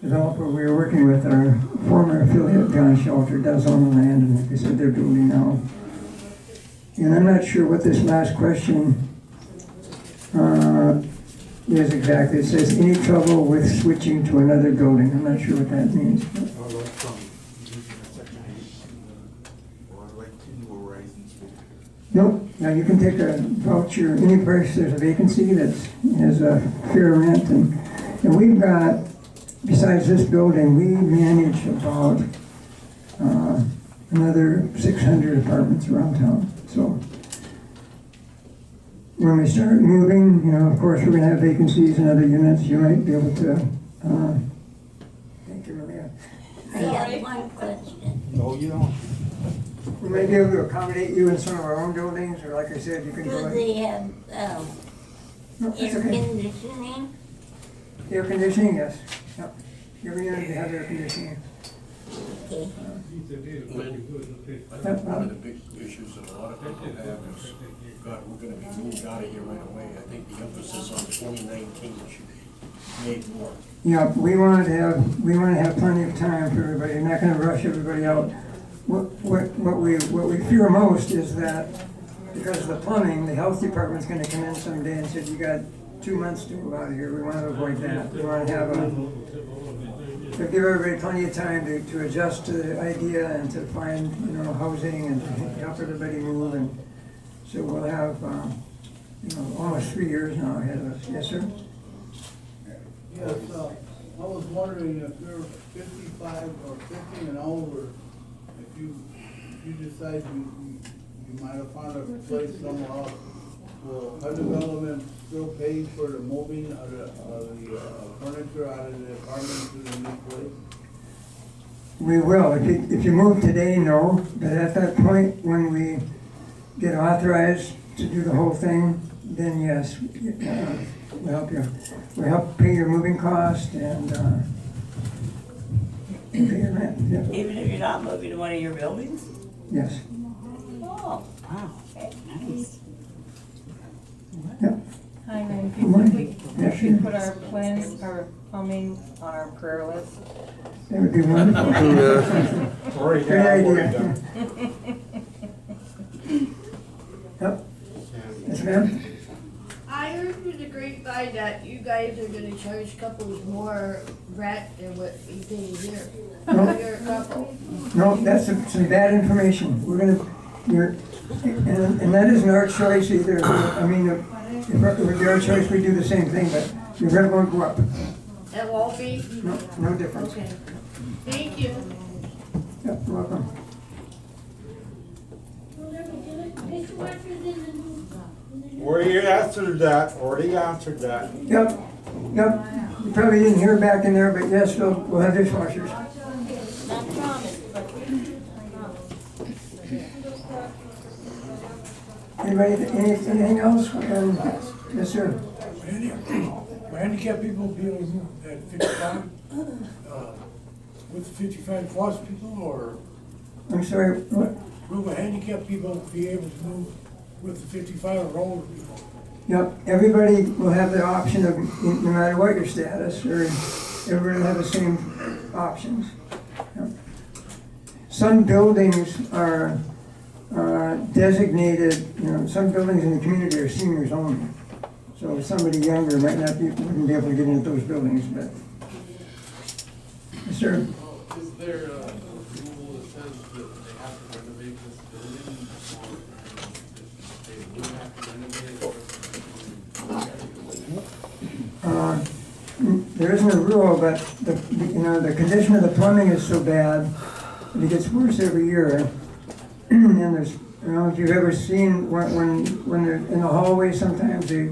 developer we were working with, our former affiliate, John Shelter, does own the land, and like I said, they're building now. And I'm not sure what this last question is exactly. It says, any trouble with switching to another building? I'm not sure what that means. Nope. Now you can take a voucher any place there's a vacancy that has a fair rent, and we've got, besides this building, we manage about another 600 apartments around town. So when we start moving, you know, of course, we're going to have vacancies in other units. You might be able to. Thank you, Maria. I have one question. No, you don't. We may be able to accommodate you in some of our own buildings, or like I said, you can go. Do they have No, that's air okay. conditioning? Air conditioning, yes. Yep. Every unit they have air conditioning. Okay. I think one of the big issues that a lot of people have is, God, we're gonna be moved out of here right away. I think the emphasis on 2019 should be made more. Yeah, we want to have plenty of time for everybody. We're not going to rush everybody out. What we fear most is that because of the plumbing, the health department's going to come in someday and say, you got 2 months to move out of here. We want to avoid that. We want to have to give everybody plenty of time to adjust to the idea and to find, you know, housing and to help everybody move. And so we'll have, you know, almost 3 years now ahead of us. Yes, sir? Yes, I was wondering if you're 55 or 50 and older, if you decide you might have found a place somewhere else, will HUD development still pay for the moving of the furniture out of the apartment to the new place? We will. If you move today, no. But at that point, when we get authorized to do the whole thing, then yes, we'll help you. We'll help pay your moving cost and pay your rent. Yeah. Even if you're not moving to one of your buildings? Yes. Oh, wow, nice. Yep. Hi, Lynn. Good morning. If Yeah, we sure. could put our plans, our plumbing on our prayer list. That would be wonderful. Already Great idea. done. Yep. Yes, ma'am? I heard through the grapevine that you guys are gonna charge couples more rent than what you pay here. No. You're a couple. No, that's some bad information. And that isn't our choice either. I mean, if it were our choice, we'd do the same thing, but your rent won't go up. That won't be? No difference. Okay. Thank you. Yep, you're welcome. Already answered that. Yep. You probably didn't hear back in there, but yes, we'll have dishwashers. Not promised, but Anybody, anything else? Yes, sir. Will handicapped people be able to move at 55? With 55 plus people, or I'm sorry, what? will the handicapped people be able to move with the 55 or older people? Yep, everybody will have the option of, no matter what your status, or everybody will have the same options. Yep. Some buildings are designated, you know, some buildings in the community are seniors only. So somebody younger wouldn't be able to get into those buildings, but. Yes, sir. Is there a rule that says that they have to renovate this building, or they would have to renovate it? There isn't a rule, but the condition of the plumbing is so bad that it gets worse every year. And there's, if you've ever seen when they're in the hallway, sometimes the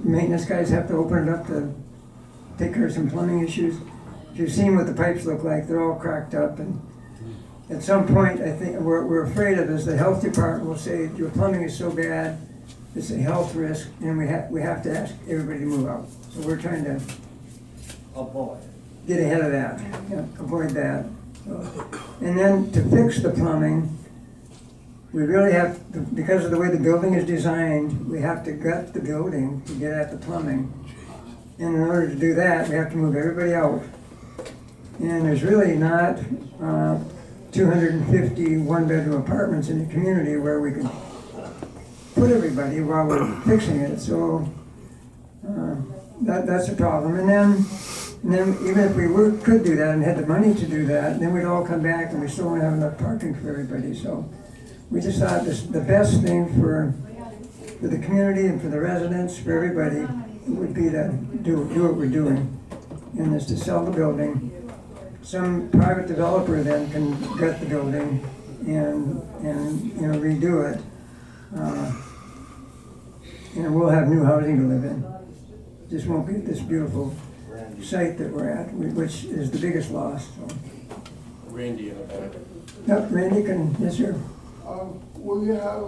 maintenance guys have to open it up to take care of some plumbing issues. If you've seen what the pipes look like, they're all cracked up, and at some point, I think we're afraid of is the health department will say your plumbing is so bad, it's a health risk, and we have to ask everybody to move out. So we're trying to get ahead of that, avoid that. So, and then to fix the plumbing, we really have to, because of the way the building is designed, we have to gut the building to get at the plumbing. And in order to do that, we have to move everybody out And there's really not 250 one-bedroom apartments in the community where we could put everybody while we're fixing it, so that's a problem. And then even if we could do that and had the money to do that, then we'd all come back and we still wouldn't have enough parking for everybody. So we just thought the best thing for the community and for the residents, for everybody, would be to do what we're doing, and is to sell the building. Some private developer then can get the building and redo it. And we'll have new housing to live in. Just won't be this beautiful site that we're at, which is the biggest loss. So. Randy in the back. Yep, Randy can, yes sir. Will you have,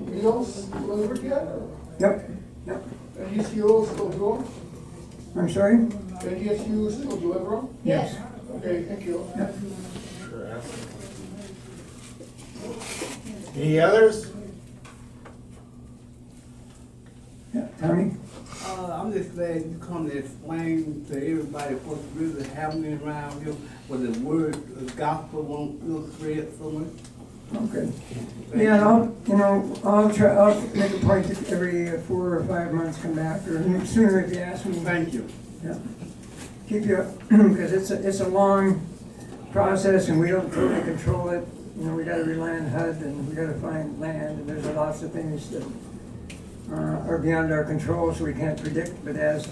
meals delivered yet? Yep. And ECU still do them? I'm sorry? And ECU still deliver them? Yes. Okay, thank you. Yep. Sure, ask. Any others? Yeah, Tommy? I'm just glad you come to explain to everybody what's really happening around here, where the word, the gospel won't feel spread so much. Okay. Yeah, and I'll make a point to every 4 or 5 months come back, or sooner if you ask me. Thank you. Yeah. Keep you, because it's a long process and we don't totally control it. We gotta rely on HUD and we gotta find land, and there's lots of things that are beyond our control, so we can't predict, but as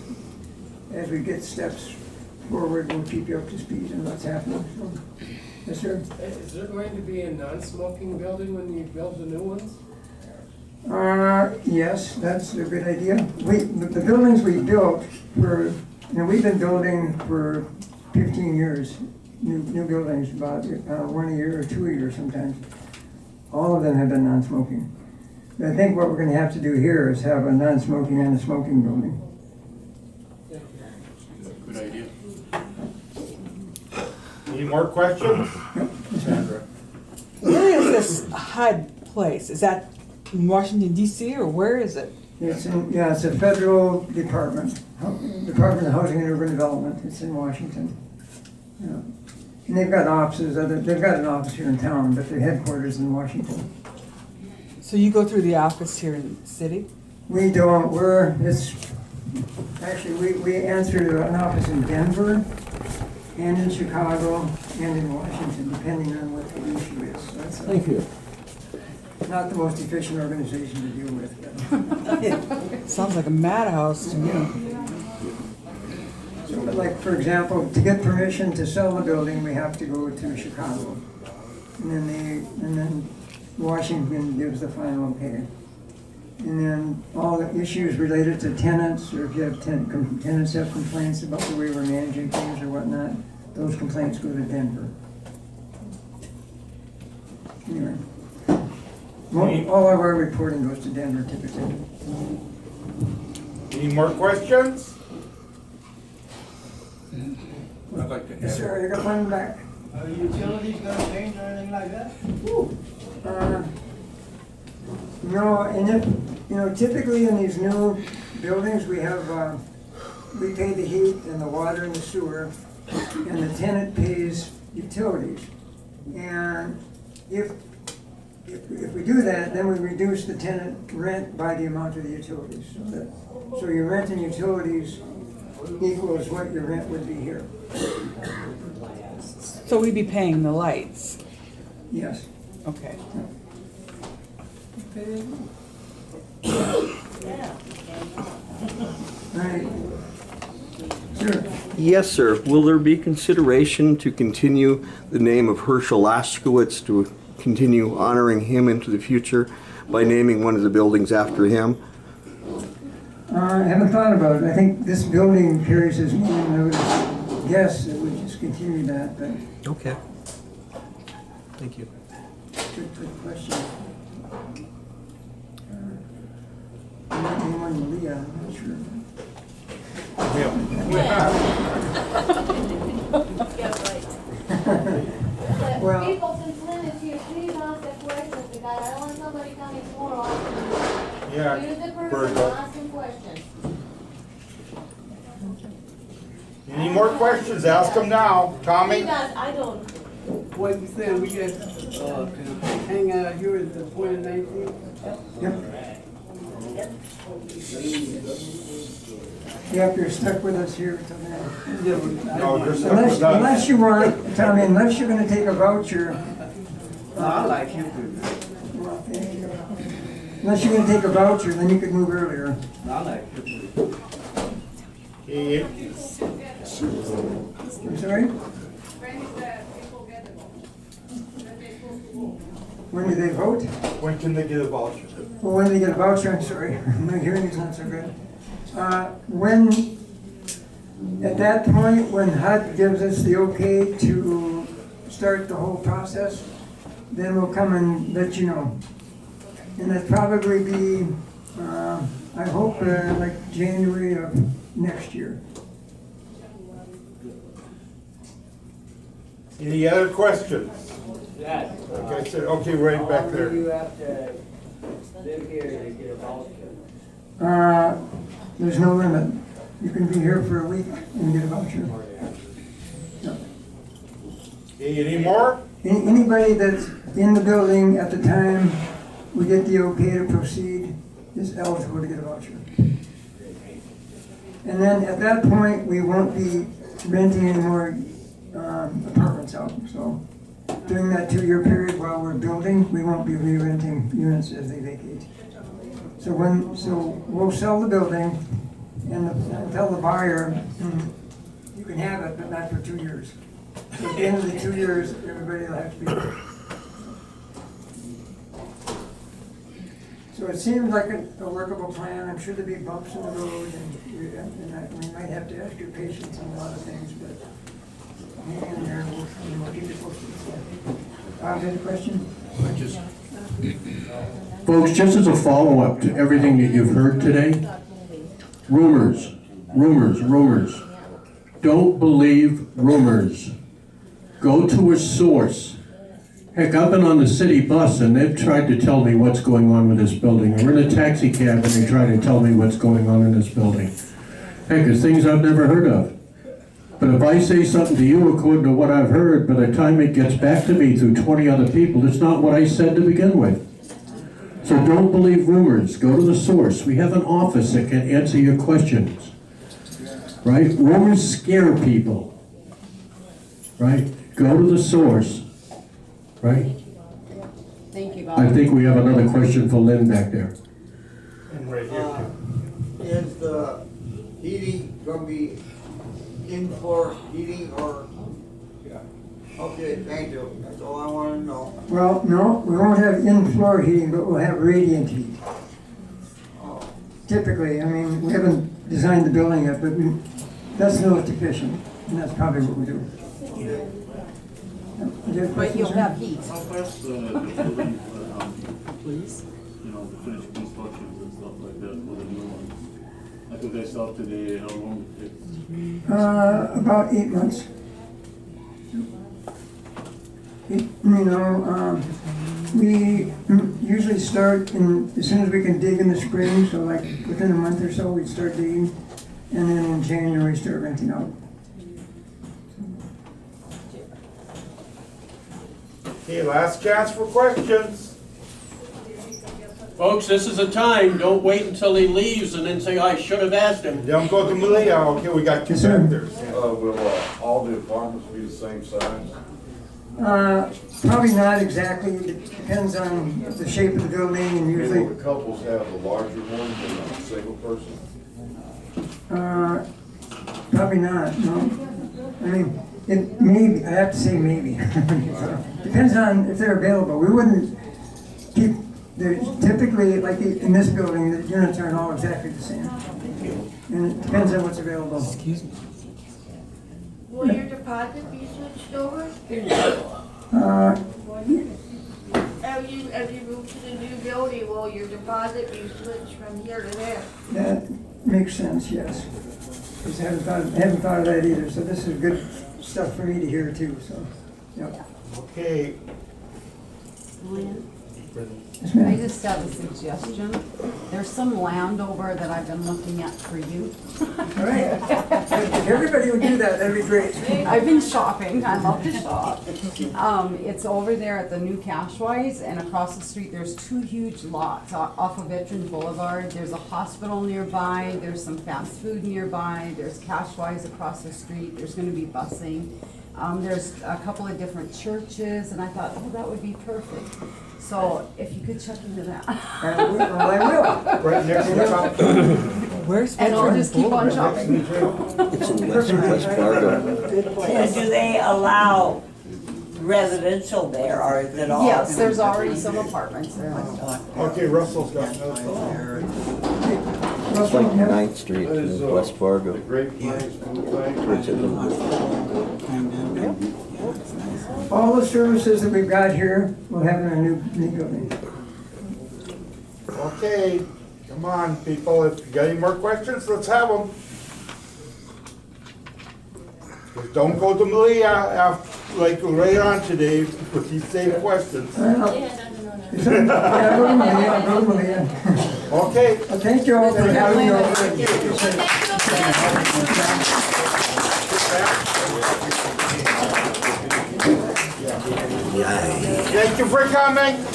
we get steps forward, we'll keep you up to speed on what's happening. So, yes, sir? Is there going to be a non-smoking building when you build the new ones? Yes, that's a good idea. The buildings we built we've been building for 15 years, new buildings, about 1 a year or 2 a year sometimes. All of them have been non-smoking. But I think what we're gonna have to do here is have a non-smoking and a smoking building. Good idea. Any more questions? Sandra. Where is this HUD place? Is that in Washington DC or where is it? It's a federal department, Department of Housing and Urban Development. It's in Washington. Yeah. And they've got offices, they've got an office here in town, but their headquarters in Washington. So you go through the office here in the city? We don't, we answer to an office in Denver and in Chicago and in Washington, depending on what the issue is. So that's Thank you. not the most efficient organization to deal with. But. Sounds like a madhouse to me. So, like, for example, to get permission to sell the building, we have to go to Chicago. And then Washington gives the final okay. And then all the issues related to tenants, or if you have tenants have complaints about the way we're managing things or whatnot, those complaints go to Denver. Anyway, all of our reporting goes to Denver typically. Any more questions? I'd like to Yes, add, sir, you got one back. Are the utilities gonna change or anything like that? No, and typically in these new buildings, we pay the heat and the water and the sewer, and the tenant pays utilities. And if we do that, then we reduce the tenant rent by the amount of the utilities. So your rent and utilities equals what your rent would be here. So we'd be paying the lights? Yes. Okay. Right. Sure. Yes, sir. Will there be consideration to continue the name of Herschel Laskowitz, to continue honoring him into the future by naming one of the buildings after him? I haven't thought about it. I think this building carries his name, and I would guess that we just continue that, but Okay. Thank you. good question. Anyone, Leah, I'm not sure. Well, People, since Lynn is here, please ask the questions, because I don't want somebody coming tomorrow asking. Yeah. Use the person Virgo. asking questions. Any more questions, ask them now. Tommy? I don't. What you saying, we get, hang out here at the 2019? Yep, you're stuck with us here till then. No, you're stuck with us. Unless you want, Tommy, unless you're gonna take a voucher. I like him Well, thank you. Unless you're gonna take a voucher, then you could move earlier. I like him. Okay, I'm sorry? When do they vote? when can they get a voucher? Well, when they get a voucher, I'm sorry, my hearing is not so good. When, at that point, when HUD gives us the okay to start the whole process, then we'll come and let you know. And that'd probably be, I hope, like January of next year. Any other questions? Dad. Like I said, okay, right back there. you have to live here to get a voucher? There's no limit. You can be here for a week and get a voucher. Yeah. Okay, any more? Anybody that's in the building at the time we get the okay to proceed is eligible to get a voucher. And then at that point, we won't be renting any more apartments out. So during that 2-year period while we're building, we won't be re-renting units as they vacate. So we'll sell the building and tell the buyer, you can have it, but not for 2 years. So at the end of the 2 years, everybody will have to be there. So it seems like a workable plan. I'm sure there'll be bumps in the road, and we might have to ask your patience on a lot of things, but hang in there, and we'll keep you posted. Any question? Folks, just as a follow-up to everything that you've heard today, rumors, rumors, rumors. Don't believe rumors. Go to a source. Heck, I've been on the city bus and they've tried to tell me what's going on with this building. We're in a taxi cab and they try to tell me what's going on in this building. Heck, there's things I've never heard of. But if I say something to you according to what I've heard, by the time it gets back to me through 20 other people, it's not what I said to begin with. So don't believe rumors. Go to the source. We have an office that can answer your questions. Right? Rumors scare people. Right? Go to the source. Right? Thank you, I think we have another question for Lynn back there. And right here too. Is the heating gonna be in-floor heating or? Yeah. Okay, thank you. That's all I wanna know. Well, no, we won't have in-floor heating, but we'll have radiant heat. Typically, I mean, we haven't designed the building yet, but that's no efficient, and that's probably what we do. But you'll have heat. How fast the building, please? You know, the finished constructions and stuff like that for the new ones? Like if they start today, how long it takes? About 8 months. We usually start as soon as we can dig in the spring, so like within a month or so, we'd start digging, and then in January, start renting out. Okay, last chance for questions. Folks, this is the time. Don't wait until he leaves and then say, I should have asked him. Don't go to Malia. Okay, we got two back there. Will all the apartments be the same size? Probably not exactly. It depends on the shape of the building, and usually. Will the couples have the larger one than a single person? Probably not, no. I mean, it maybe, I have to say maybe. So, depends on if they're available. We wouldn't keep, typically, like in this building, the units aren't all exactly the same. And it depends on what's available. Excuse me. Will your deposit be switched over? As you move to the new building, will your deposit be switched from here to there? That makes sense, yes. Because I haven't thought of that either, so this is good stuff for me to hear too, so, yeah. Okay, Lynn, Yes, I ma'am. just have a suggestion. There's some land over that I've been looking at for you. All right. If everybody would do that, that'd be great. I've been shopping, I love to shop. It's over there at the new Cashwise, and across the street, there's 2 huge lots off of Veteran Boulevard. There's a hospital nearby, there's some fast food nearby, there's Cashwise across the street, there's gonna be busing. There's a couple of different churches, and I thought, oh, that would be perfect. So if you could check into that. I will. Right next to the top. Where's And I'll just keep on Right next to shopping. the trail. It's in West Fargo. And do they allow residential there, or is it all? Yes, there's already some apartments there. Okay, Russell's got another thought. It's like 9th Street in West Fargo. Great Plains Food Bank. Towards it. All the services that we've got here, we'll have in our new building. Okay, come on, people, if you got any more questions, let's have them. Just don't go to Malia like later on today with these same questions. Yeah, go to Malia, go to Malia. Okay, Well, thank you all for having me over. thank you for coming.